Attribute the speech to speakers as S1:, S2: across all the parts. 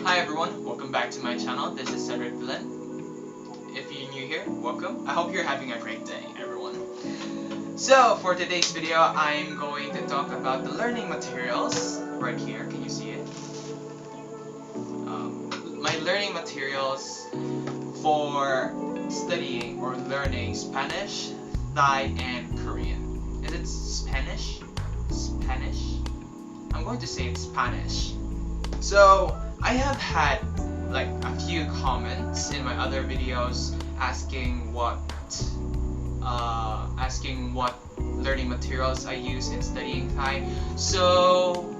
S1: Hi everyone, welcome back to my channel. This is Cedric Villain. If you're new here, welcome. I hope you're having a great day, everyone. So for today's video, I'm going to talk about the learning materials right here. Can you see it? My learning materials for studying or learning Spanish, Thai, and Korean. Is it Spanish? Spanish? I'm going to say it's Spanish. So I have had like a few comments in my other videos asking what learning materials I use in studying Thai. So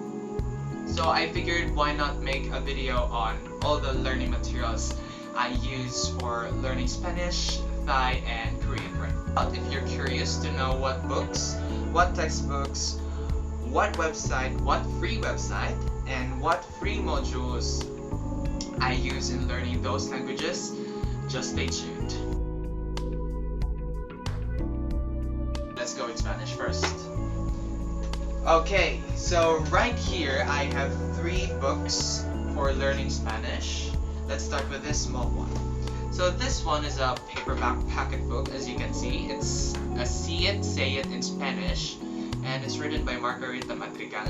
S1: I figured why not make a video on all the learning materials I use for learning Spanish, Thai, and Korean. But if you're curious to know what books, what textbooks, what website, what free website, and what free modules I use in learning those languages, just stay tuned. Let's go in Spanish first. Okay, so right here I have 3 books for learning Spanish. Let's start with this small one. So this one is a paperback packet book, as you can see. It's a See It, Say It in Spanish, and it's written by Margarita Madrigal.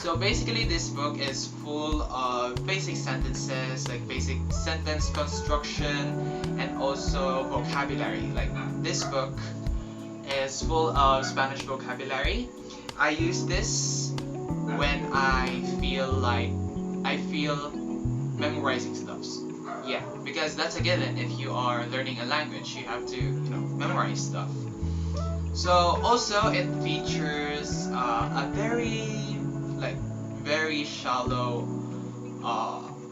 S1: So basically this book is full of basic sentences, like basic sentence construction, and also vocabulary. Like this book is full of Spanish vocabulary. I use this when I feel memorizing stuff. Yeah, because that's a given. If you are learning a language, you have to, memorize stuff. So also it features a very shallow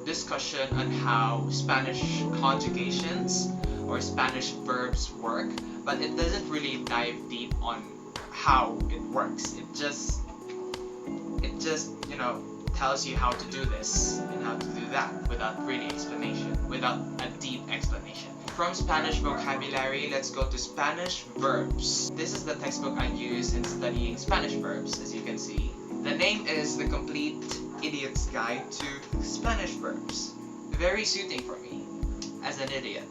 S1: discussion on how Spanish conjugations or Spanish verbs work, but it doesn't really dive deep on how it works. It just tells you how to do this and how to do that without a deep explanation. From Spanish vocabulary, let's go to Spanish verbs. This is the textbook I use in studying Spanish verbs, as you can see. The name is The Complete Idiot's Guide to Spanish Verbs. Very suiting for me, as an idiot.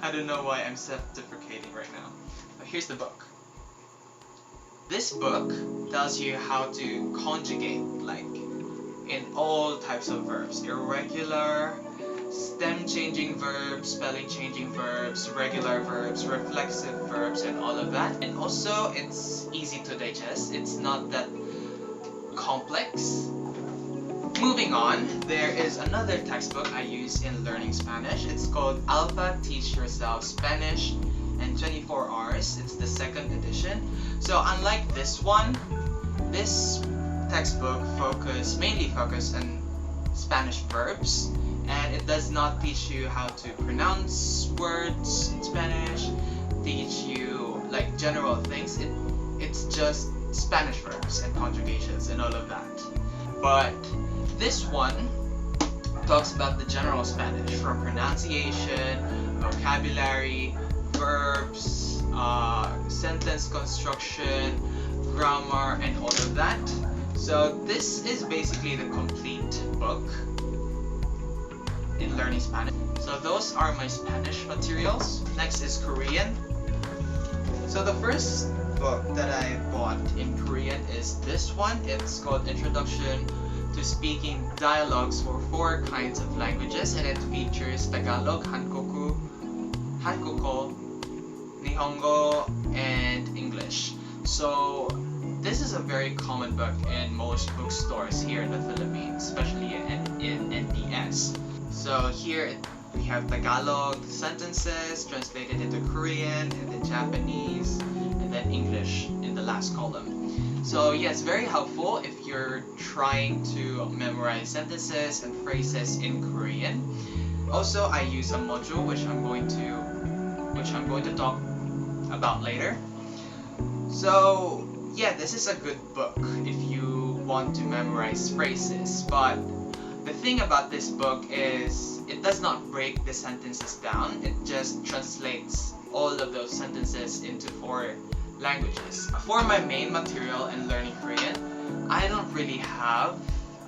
S1: I don't know why I'm self-deprecating right now. But here's the book. This book tells you how to conjugate, like, in all types of verbs. Irregular, stem-changing verbs, spelling-changing verbs, regular verbs, reflexive verbs, and all of that. And also, it's easy to digest. It's not that complex. Moving on, there is another textbook I use in learning Spanish. It's called Alpha Teach Yourself Spanish in 24 Hours. It's the 2nd edition. So unlike this one, this textbook mainly focus on Spanish verbs, and it does not teach you how to pronounce words in Spanish, teach you like general things. It's just Spanish verbs and conjugations and all of that. But this one talks about the general Spanish, from pronunciation, vocabulary, verbs, sentence construction, grammar, and all of that. So this is basically the complete book in learning Spanish. So those are my Spanish materials. Next is Korean. So the first book that I bought in Korean is this one. It's called Introduction to Speaking Dialogues for 4 Kinds of Languages, and it features Tagalog, Hankoku, Nihongo, and English. So this is a very common book in most bookstores here in the Philippines, especially in NPS. So here we have Tagalog sentences translated into Korean, and then Japanese, and then English in the last column. So yeah, it's very helpful if you're trying to memorize sentences and phrases in Korean. Also, I use a module which I'm going to talk about later. So yeah, this is a good book if you want to memorize phrases, but the thing about this book is it does not break the sentences down. It just translates all of those sentences into 4 languages. For my main material in learning Korean, I don't really have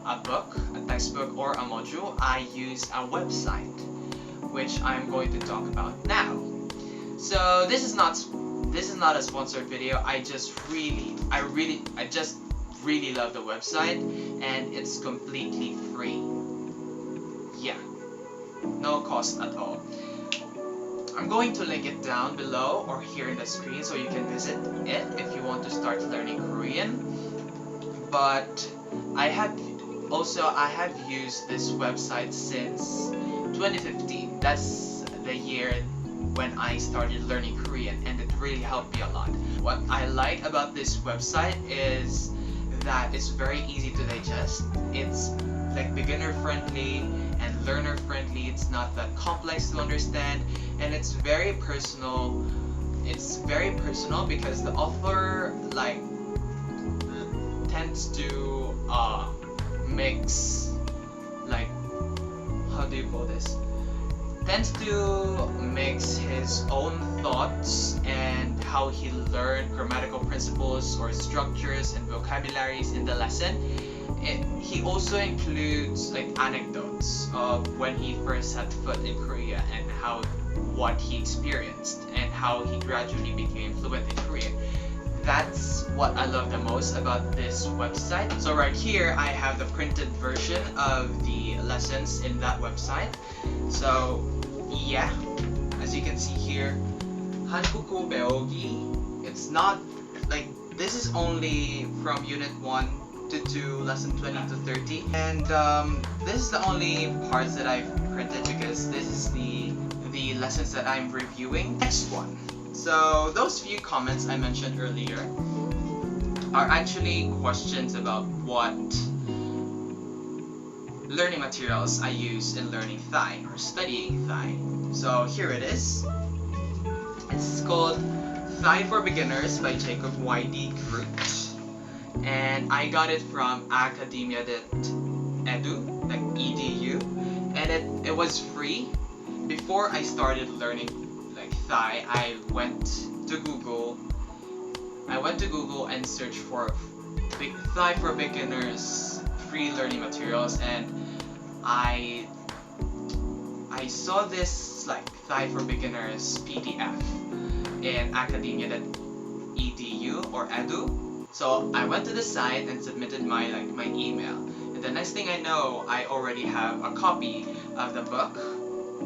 S1: a book, a textbook or a module, I use a website, which I'm going to talk about now. So this is not a sponsored video. I just really love the website, and it's completely free. Yeah, no cost at all. I'm going to link it down below or here in the screen so you can visit it if you want to start learning Korean. But I have used this website since 2015. That's the year when I started learning Korean, and it really helped me a lot. What I like about this website is that it's very easy to digest. It's like beginner friendly and learner friendly. It's not that complex to understand, and it's very personal. It's very personal because the author like tends to mix, like, how do you call this? Tends to mix his own thoughts and how he learned grammatical principles or structures and vocabularies in the lesson. He also includes like anecdotes of when he first set foot in Korea and what he experienced and how he gradually became fluent in Korean. That's what I love the most about this website. So right here I have the printed version of the lessons in that website. So yeah, as you can see here, 한국어 배우기. It's not like, this is only from unit 1 to 2, lesson 20 to 30, and this is the only parts that I've printed because this is the lessons that I'm reviewing. Next one. So those few comments I mentioned earlier are actually questions about what learning materials I use in learning Thai or studying Thai. So here it is. It's called Thai for Beginners by Jacob Y.D. Groot, and I got it from academia.edu, like edu, and it was free. Before I started learning like Thai, I went to Google and searched for Thai for Beginners free learning materials, and I saw this like Thai for Beginners PDF in academia.edu or edu. So I went to the site and submitted my email, and the next thing I know, I already have a copy of the book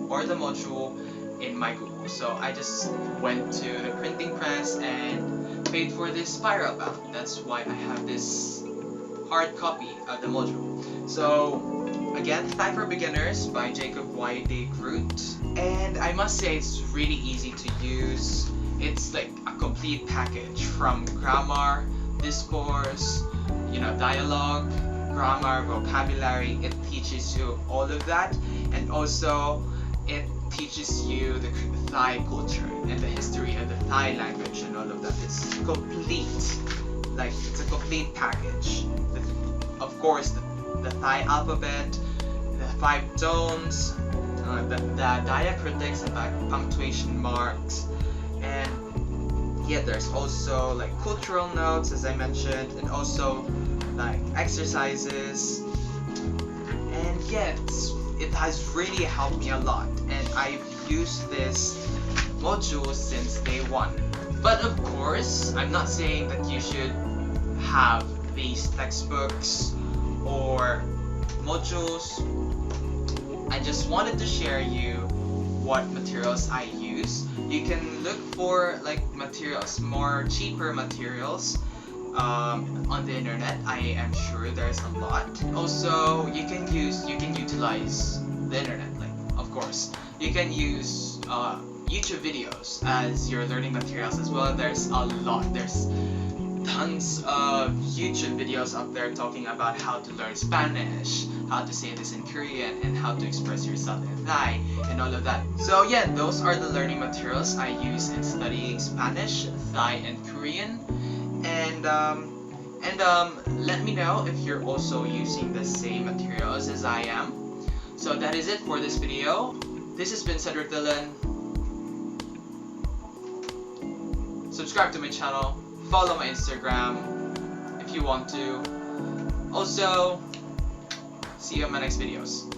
S1: or the module in my Google. So I just went to the printing press and paid for this spiral bound. That's why I have this hard copy of the module. So again, Thai for Beginners by Jacob Y.D. Groot, and I must say it's really easy to use. It's like a complete package from grammar, discourse, dialogue, grammar, vocabulary. It teaches you all of that, and also it teaches you the Thai culture and the history of the Thai language and all of that. It's complete, like it's a complete package. Of course, the Thai alphabet, the 5 tones, the diacritics and punctuation marks, and yeah, there's also like cultural notes, as I mentioned, and also like exercises. And yeah, it has really helped me a lot, and I've used this module since day 1. But of course, I'm not saying that you should have these textbooks or modules. I just wanted to share you what materials I use. You can look for like materials, more cheaper materials on the internet. I am sure there's a lot. Also, you can utilize the internet, like, of course. You can use YouTube videos as your learning materials as well. There's a lot. There's tons of YouTube videos out there talking about how to learn Spanish, how to say this in Korean, and how to express yourself in Thai, and all of that. So yeah, those are the learning materials I use in studying Spanish, Thai, and Korean. And let me know if you're also using the same materials as I am. So that is it for this video. This has been Cedric Dillon. Subscribe to my channel. Follow my Instagram if you want to. Also, See you in my next videos.